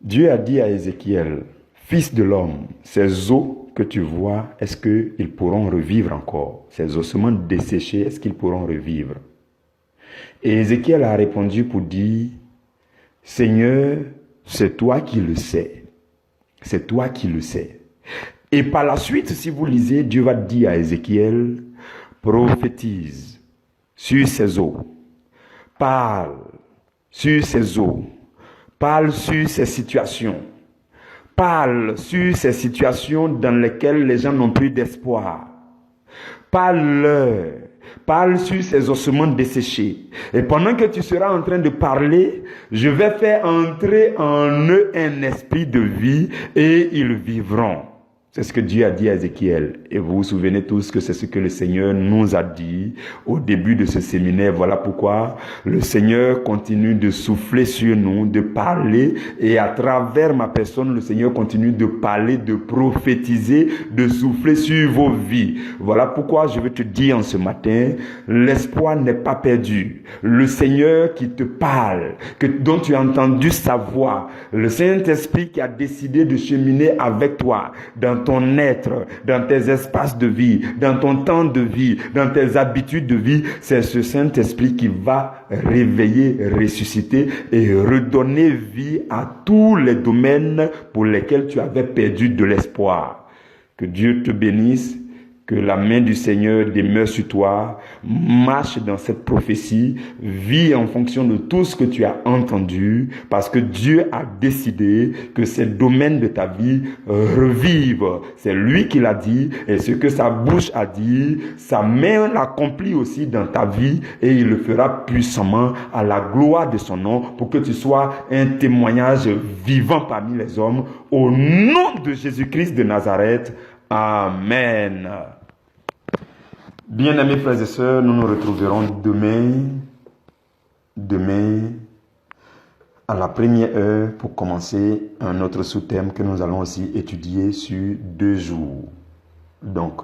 Dieu a dit à Ézéchiel, « Fils de l'homme, ces os que tu vois, est-ce qu'ils pourront revivre encore? Ces ossements desséchés, est-ce qu'ils pourront revivre ?» Et Ézéchiel a répondu pour dire, « Seigneur, c'est toi qui le sais. C'est toi qui le sais. » Et par la suite, si vous lisez, Dieu va dire à Ézéchiel, « Prophétise sur ces eaux. Parle sur ces eaux. Parle sur ces situations. Parle sur ces situations dans lesquelles les gens n'ont plus d'espoir. Parle-leur. Parle sur ces ossements desséchés. Et pendant que tu seras en train de parler, je vais faire entrer en eux un esprit de vie et ils vivront. » C'est ce que Dieu a dit à Ézéchiel. Et vous vous souvenez tous que c'est ce que le Seigneur nous a dit au début de ce séminaire. Voilà pourquoi le Seigneur continue de souffler sur nous, de parler. Et à travers ma personne, le Seigneur continue de parler, de prophétiser, de souffler sur vos vies. Voilà pourquoi je veux te dire en ce matin, l'espoir n'est pas perdu. Le Seigneur qui te parle, dont tu as entendu sa voix, le Saint-Esprit qui a décidé de cheminer avec toi dans ton être, dans tes espaces de vie, dans ton temps de vie, dans tes habitudes de vie, c'est ce Saint-Esprit qui va réveiller, ressusciter et redonner vie à tous les domaines pour lesquels tu avais perdu de l'espoir. Que Dieu te bénisse. Que la main du Seigneur demeure sur toi, marche dans cette prophétie, vis en fonction de tout ce que tu as entendu, parce que Dieu a décidé que ces domaines de ta vie revivent. C'est lui qui l'a dit, et ce que sa bouche a dit, sa main l'accomplit aussi dans ta vie, et il le fera puissamment à la gloire de son nom, pour que tu sois un témoignage vivant parmi les hommes, au nom de Jésus-Christ de Nazareth. Amen. Bien-aimés frères et sœurs, nous nous retrouverons demain à la première heure pour commencer un autre sous-thème que nous allons aussi étudier sur 2 jours. Donc,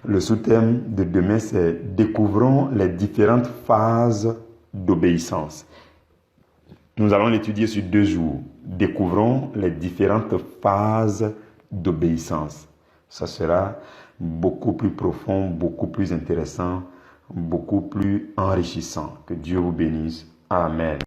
le sous-thème de demain, c'est « Découvrons les différentes phases d'obéissance ». Nous allons l'étudier sur 2 jours. Découvrons les différentes phases d'obéissance. Ça sera beaucoup plus profond, beaucoup plus intéressant, beaucoup plus enrichissant. Que Dieu vous bénisse. Amen.